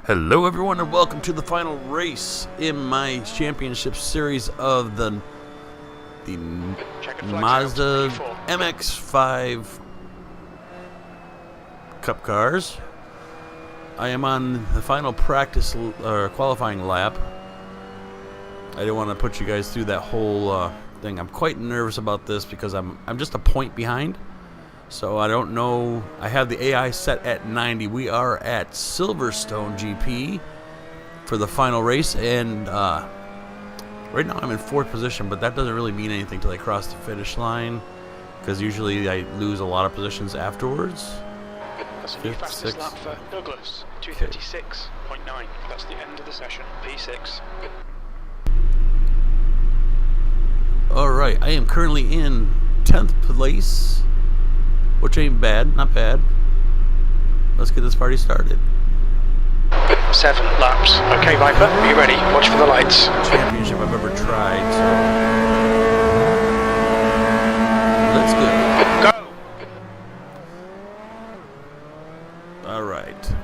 Hello everyone and welcome to the final race in my championship series of the Mazda MX-5 Cup cars. I am on the final practice or qualifying lap. I didn't want to put you guys through that whole thing. I'm quite nervous about this because I'm just a point behind. So I don't know. I have the AI set at 90. We are at Silverstone GP for the final race, and right now I'm in 4th position, but that doesn't really mean anything till I cross the finish line, because usually I lose a lot of positions afterwards. That's a new fastest lap for Douglas, 2:36.9. That's the end of the session, P6. Alright, I am currently in 10th place, which ain't bad, not bad. Let's get this party started. 7 laps. Okay, Viper, are you ready? Watch for the lights. Championship I've ever tried, so let's go. Go! Alright.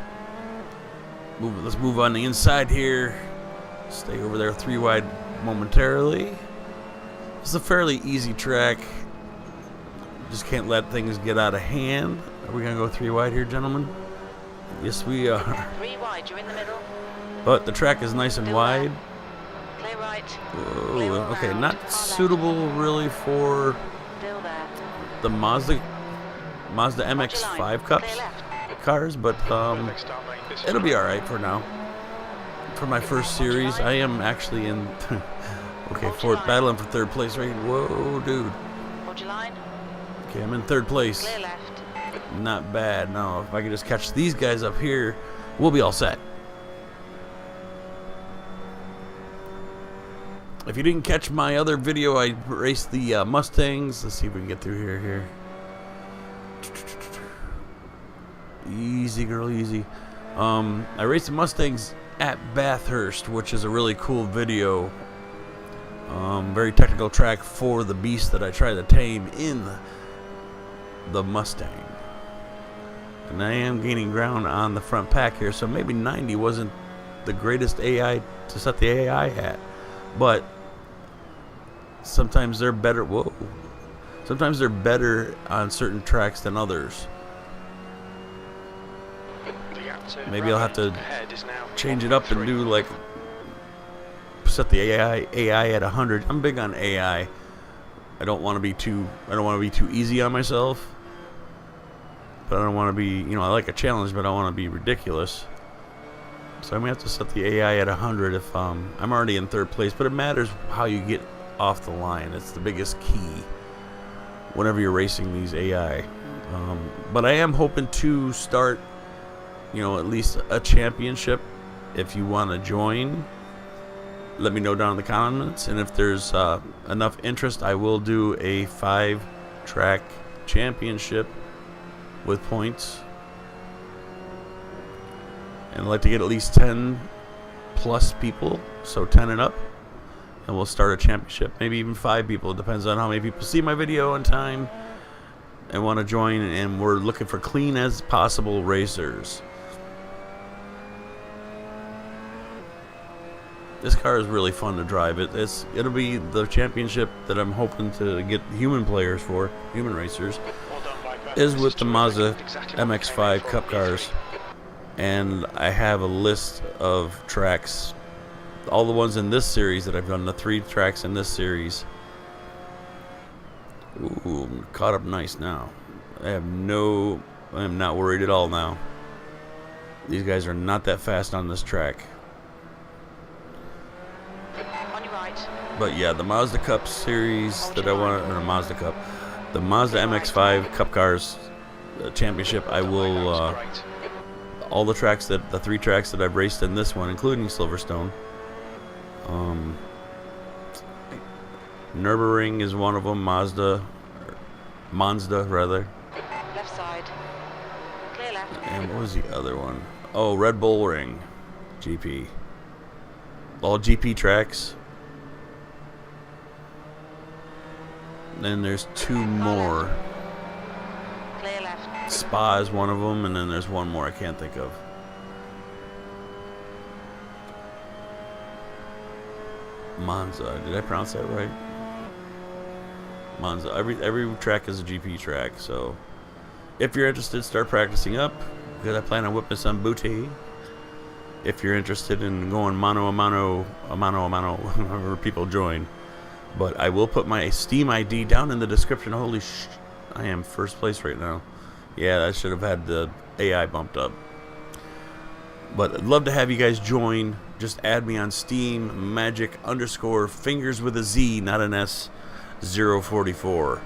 Let's move on the inside here. Stay over there 3 wide momentarily. It's a fairly easy track. Just can't let things get out of hand. Are we gonna go 3 wide here, gentlemen? Yes, we are. 3 wide, you're in the middle. But the track is nice and Still wide. there. Clear right. Whoa, Clear okay, around. not Far suitable really for Still there. the Mazda Watch your line. MX-5 Cups Clear left. cars, but Perfect start, mate. This it'll be time. alright for now. For my first series, I am actually in okay, battling for 3rd place right. Whoa, dude. Hold your line. Okay, I'm in 3rd place. Clear left. Not bad. No, if I could just catch these guys up here, we'll be all set. If you didn't catch my other video, I raced the Mustangs. Let's see if we can get through here. Easy, girl, easy. I raced the Mustangs at Bathurst, which is a really cool video. Very technical track for the beast that I try to tame in the Mustang. And I am gaining ground on the front pack here, so maybe 90 wasn't the greatest AI to set the AI at. But sometimes they're better. Whoa. Sometimes they're better on certain tracks than others. Maybe I'll have to change it up and do like set the AI at 100. I'm big on AI. I don't want to be too easy on myself. But I don't want to be, you know, I like a challenge, but I don't want to be ridiculous. So I'm going to have to set the AI at 100 if I'm already in 3rd place. But it matters how you get off the line. It's the biggest key whenever you're racing these AI. But I am hoping to start, you know, at least a championship. If you want to join, let me know down in the comments. And if there's enough interest, I will do a 5-track championship with points, and I'd like to get at least 10 plus people, so 10 and up, and we'll start a championship. Maybe even 5 people. It depends on how many people see my video on time and want to join, and we're looking for clean as possible racers. This car is really fun to drive. It'll be the championship that I'm hoping to get human players for, human racers, is with the Mazda MX-5 Cup cars. And I have a list of tracks, all the ones in this series that I've done, the 3 tracks in this series. Ooh, I'm caught up nice now. I am not worried at all now. These guys are not that fast on this track. On your right. But yeah, the Mazda Cup series that I want, or the Mazda Cup, the Mazda MX-5 Cup Cars Championship, I will, all the 3 tracks that I've raced in this one, including Silverstone. Nürburgring is one of them, Monza rather. Left side. Clear left. And what was the other one? Oh, Red Bull Ring GP. All GP tracks. Then there's 2 more. Clear left. Spa is one of them, and then there's one more I can't think of. Monza. Did I pronounce that right? Monza. Every track is a GP track, so if you're interested, start practicing up, because I plan on whipping some booty. If you're interested in going mano a mano, or people join. But I will put my Steam ID down in the description. Holy sh! I am first place right now. Yeah, I should have had the AI bumped up. But I'd love to have you guys join. Just add me on Steam, magic_fingers with a Z, not an S, 044.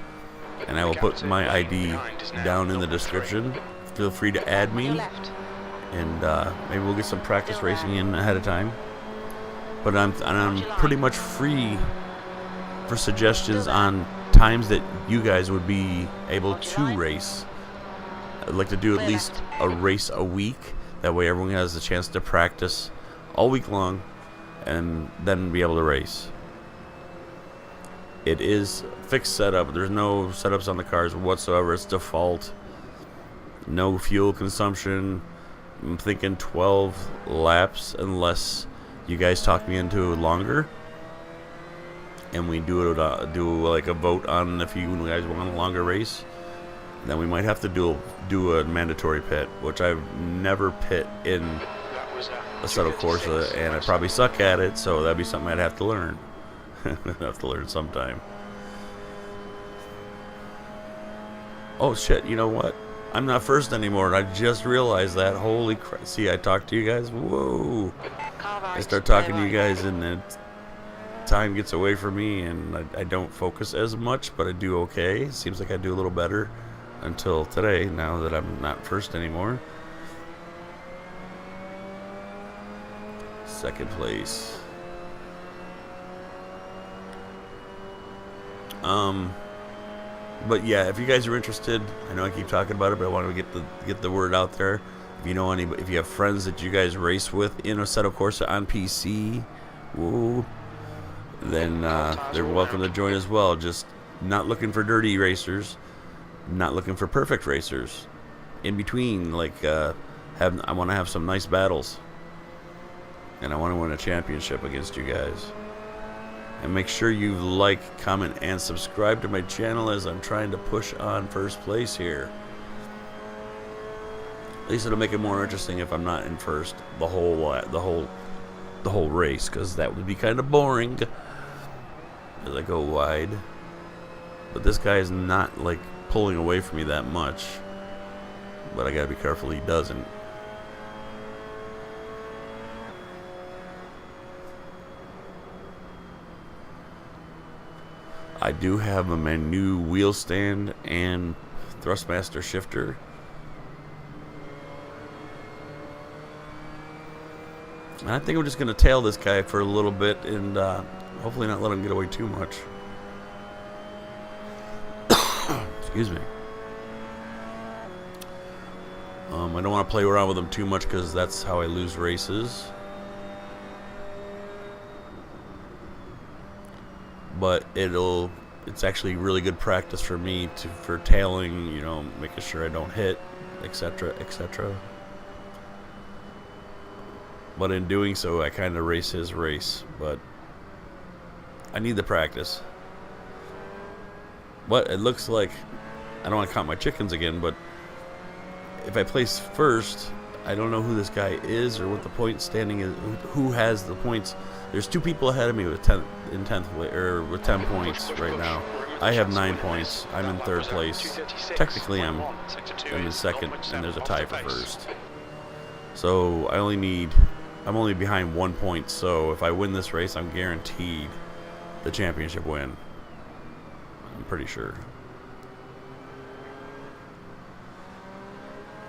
And I will put my ID down in the description. Feel free to add me. And maybe we'll get some practice racing in ahead of time. But I'm pretty much free for suggestions on times that you guys would be able to race. I'd like to do at least a race a week. That way everyone has a chance to practice all week long and then be able to race. It is fixed setup. There's no setups on the cars whatsoever. It's default. No fuel consumption. I'm thinking 12 laps unless you guys talk me into longer. And we do like a vote on if you guys want a longer race. Then we might have to do a mandatory pit, which I've never pit in Assetto Corsa, and I probably suck at it, so that'd be something I'd have to learn. I'd have to learn sometime. Oh shit, you know what? I'm not first anymore, and I just realized that. Holy crap. See, I talked to you guys. Whoa. I start talking to you guys, and then time gets away from me, and I don't focus as much, but I do okay. Seems like I do a little better. Until today, now that I'm not first anymore. Second place. But yeah, if you guys are interested, I know I keep talking about it, but I want to get the word out there. If you know if you have friends that you guys race with in Assetto Corsa on PC, woo, then they're welcome to join as well. Just not looking for dirty racers. Not looking for perfect racers. In between, like, I want to have some nice battles. And I want to win a championship against you guys. And make sure you like, comment, and subscribe to my channel as I'm trying to push on first place here. At least it'll make it more interesting if I'm not in first the whole race, because that would be kind of boring as I go wide. But this guy is not like pulling away from me that much, but I gotta be careful he doesn't. I do have a new wheel stand and thrustmaster shifter. And I think I'm just gonna tail this guy for a little bit and hopefully not let him get away too much. Excuse me. I don't want to play around with them too much because that's how I lose races. But it's actually really good practice for me for tailing, you know, making sure I don't hit, etc., etc. But in doing so, I kind of race his race. But I need the practice. But it looks like I don't want to count my chickens again, but if I place first, I don't know who this guy is or what the point standing is. Who has the points? There's two people ahead of me with 10 points right now. I have 9 points. I'm in third place. Technically, I'm in second, and there's a tie for first. So I'm only behind 1 point. So if I win this race, I'm guaranteed the championship win. I'm pretty sure.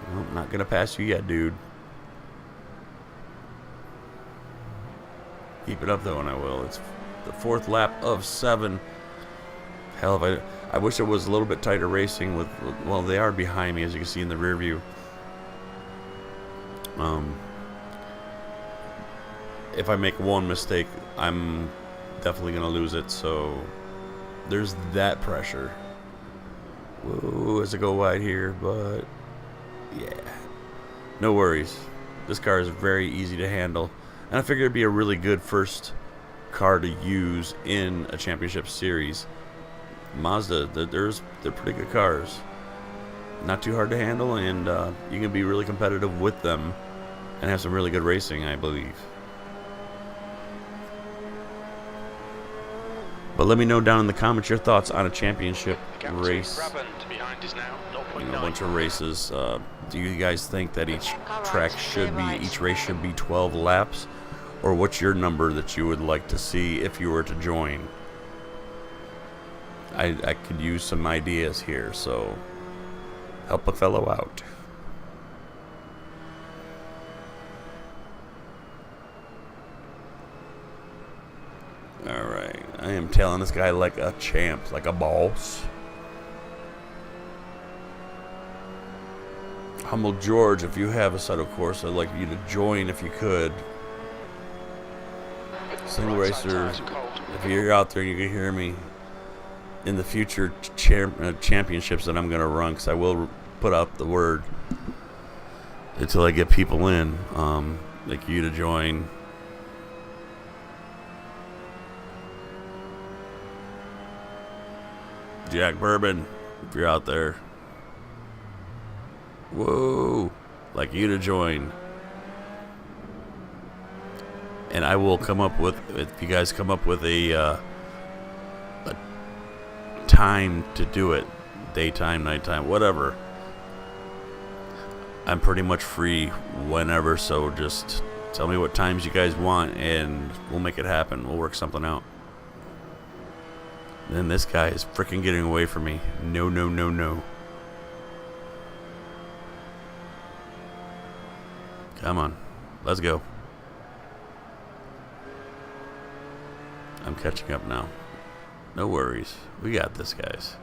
Well, I'm not gonna pass you yet, dude. Keep it up though, and I will. It's the 4th lap of 7. Hell, if I wish it was a little bit tighter racing with. Well, they are behind me, as you can see in the rear view. If I make one mistake, I'm definitely gonna lose it. So there's that pressure. Whoa, as I go wide here, but yeah, no worries. This car is very easy to handle, and I figured it'd be a really good first car to use in a championship series. Mazda, they're pretty good cars. Not too hard to handle, and you can be really competitive with them and have some really good racing, I believe. But let me know down in the comments your thoughts on a championship race. You know, a bunch of races. Do you guys think that each race should be 12 laps? Or what's your number that you would like to see if you were to join? I could use some ideas here, so help a fellow out. Alright, I am telling this guy like a champ, like a boss. Humble George, if you have Assetto Corsa, I'd like you to join if you could. Single Racer, if you're out there, you can hear me in the future championships that I'm going to run, because I will put out the word until I get people in, like you to join. Jack Bourbon, if you're out there. Whoa, like you to join. And I will come up with, if you guys come up with a time to do it, daytime, nighttime, whatever, I'm pretty much free whenever, so just tell me what times you guys want and we'll make it happen. We'll work something out. Then this guy is freaking getting away from me. No, no, no, no. Come on, let's go. I'm catching up now. No worries. We got this, guys.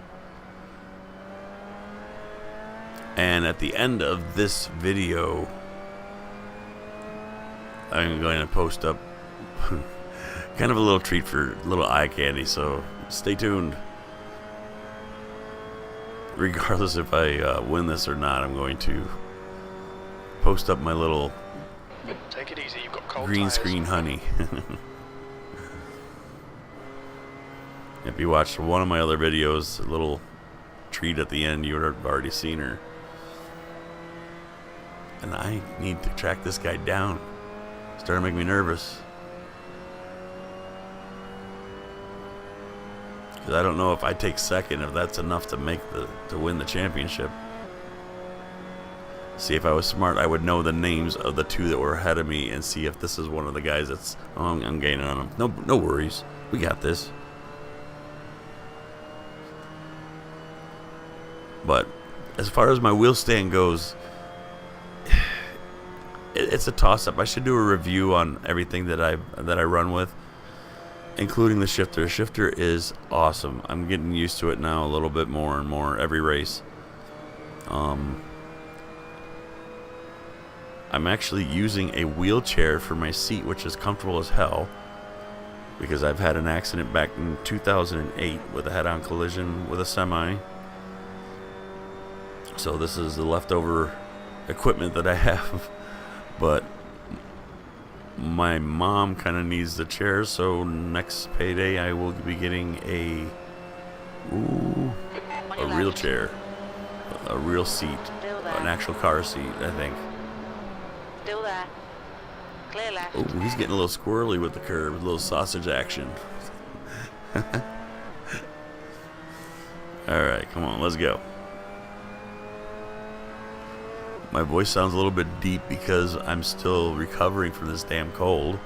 And at the end of this video, I'm going to post up kind of a little treat for little eye candy, so stay tuned. Regardless if I win this or not, I'm going to post up my little Take it easy, you've got cold green tires. screen honey. If you watched one of my other videos, a little treat at the end, you would have already seen her. And I need to track this guy down. Starting to make me nervous. Because I don't know if I take second, if that's enough to win the championship. See, if I was smart, I would know the names of the two that were ahead of me and see if this is one of the guys that's... Oh, I'm gaining on him. No worries. We got this. But as far as my wheel stand goes, it's a toss-up. I should do a review on everything that I run with, including the shifter. The shifter is awesome. I'm getting used to it now a little bit more and more every race. I'm actually using a wheelchair for my seat, which is comfortable as hell, because I've had an accident back in 2008 with a head-on collision with a semi. So this is the leftover equipment that I have. But my mom kind of needs the chair, so next payday I will be getting a real chair, a real seat, an actual car seat, I think. Still there. Clear left. Oh, he's getting a little squirrely with the curve, a little sausage action. Alright, come on, let's go. My voice sounds a little bit deep because I'm still recovering from this damn cold.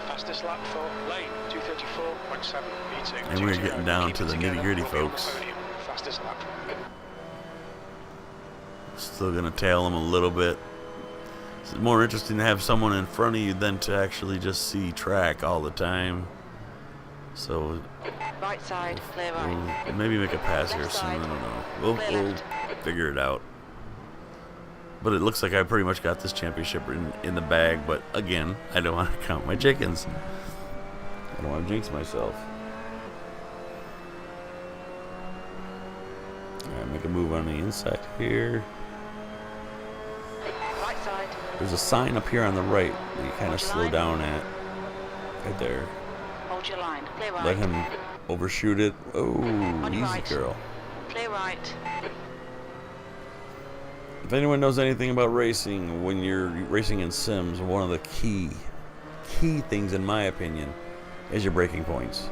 Fastest lap for lane 234.7. Beating And we're getting down to the nitty-gritty, folks. Fastest lap. Still gonna tail him a little bit. It's more interesting to have someone in front of you than to actually just see track all the time. So Right side, clear right. we'll maybe make a pass here soon. I don't know. We'll figure it out. But it looks like I pretty much got this championship in the bag. But again, I don't want to count my chickens. I don't want to jinx myself. Alright, make a move on the inside here. Right side. There's a sign up here on the right that you kind of slow down at. Right there. Hold your line. Clear right. let him overshoot it. Oh, On your easy right. girl. Clear right. If anyone knows anything about racing, when you're racing in sims, one of the key things, in my opinion, is your braking points.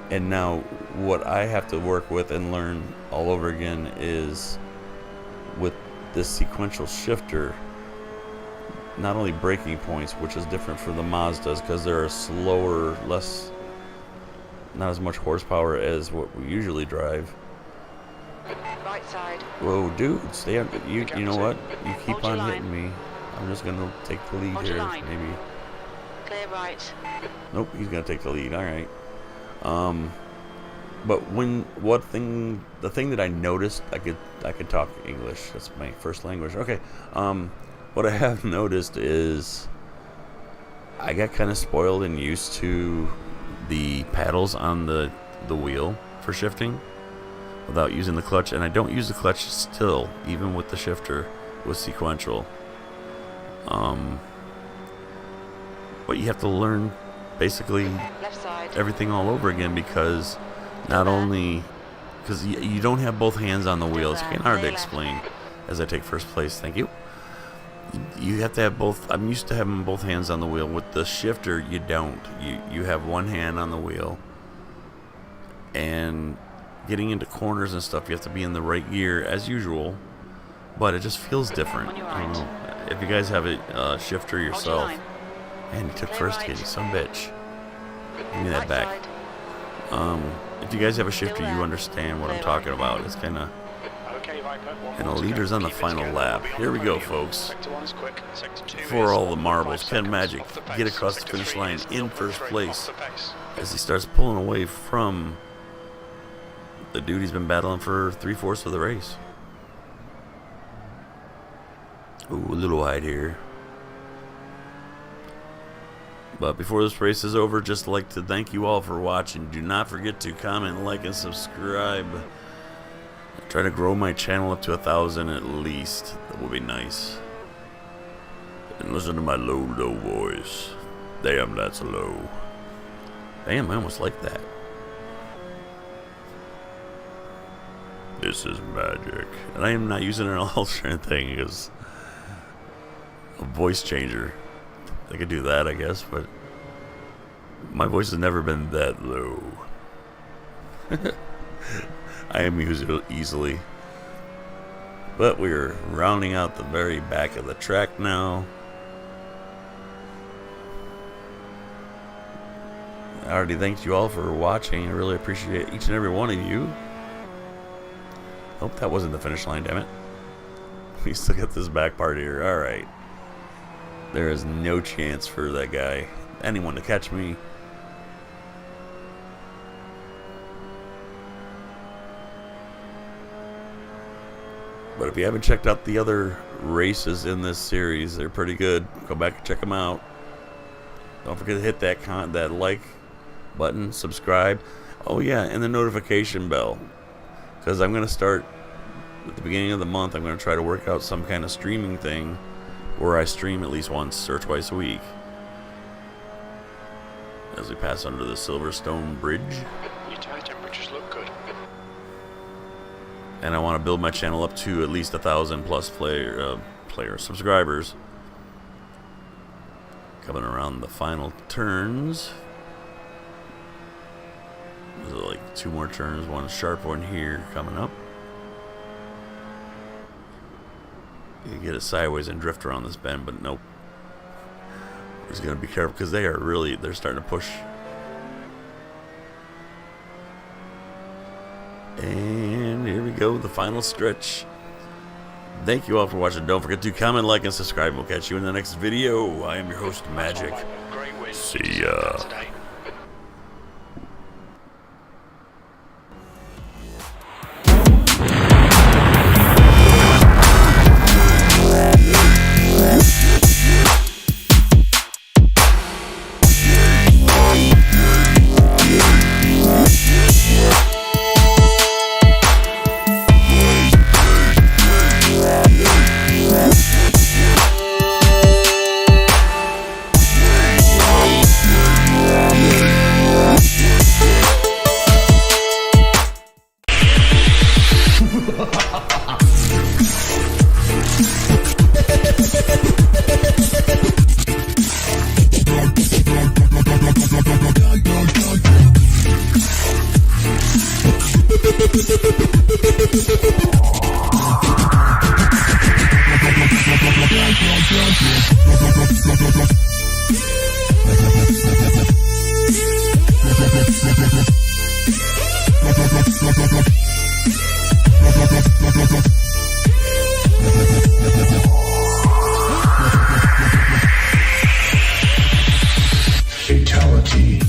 And now, what I have to work with and learn all over again is with this sequential shifter, not only braking points, which is different for the Mazdas because they're slower, not as much horsepower as what we usually drive. Right side. Whoa, dude, stay up. You know what? You keep Hold your on line. hitting me. I'm just gonna take the lead Hold your here, line. maybe. Clear right. Nope, he's gonna take the lead. All right. But the thing that I noticed, I could talk English. That's my first language. Okay. What I have noticed is I got kind of spoiled and used to the paddles on the wheel for shifting without using the clutch, and I don't use the clutch still, even with the shifter with sequential. But you have to learn basically Left side. everything all over again because not only because you don't have both hands on the wheel. It's kind of hard to explain as I take first place. Thank you. You have to have both. I'm used to having both hands on the wheel. With the shifter, you don't. You have one hand on the wheel, and getting into corners and stuff, you have to be in the right gear as usual. But it just feels different. I don't know if you guys have a shifter yourself. And you took first hit, you son of a bitch. Give me that back. If you guys have a shifter, you understand what I'm talking about. It's kind of... And the leader's on the final lap. Here we go, folks. For all the marbles, can Magic get across the finish line in first place as he starts pulling away from the dude he's been battling for 3/4 of the race. Ooh, a little wide here. But before this race is over, just like to thank you all for watching. Do not forget to comment, like, and subscribe. Try to grow my channel up to 1,000 at least. That would be nice. And listen to my low voice. Damn, that's low. Damn, I almost like that. This is magic. And I am not using an alternate thing because a voice changer. I could do that, I guess, but my voice has never been that low. I am used easily. But we're rounding out the very back of the track now. I already thanked you all for watching. I really appreciate each and every one of you. Hope that wasn't the finish line, damn it. We still got this back part here. Alright. There is no chance for that guy, anyone, to catch me. But if you haven't checked out the other races in this series, they're pretty good. Go back and check them out. Don't forget to hit that like button, subscribe. Oh yeah, and the notification bell. Because I'm going to start at the beginning of the month. I'm going to try to work out some kind of streaming thing where I stream at least once or twice a week as we pass under the Silverstone Bridge. Your tire temperatures look good. And I want to build my channel up to at least 1,000 plus subscribers. Coming around the final turns. There's like 2 more turns, one sharp one here coming up. You can get it sideways and drift around this bend, but nope. We're just going to be careful because they're starting to push. And here we go, the final stretch. Thank you all for watching. Don't forget to comment, like, and subscribe. We'll catch you in the next video. I am your host, Magic. See ya. Fatality.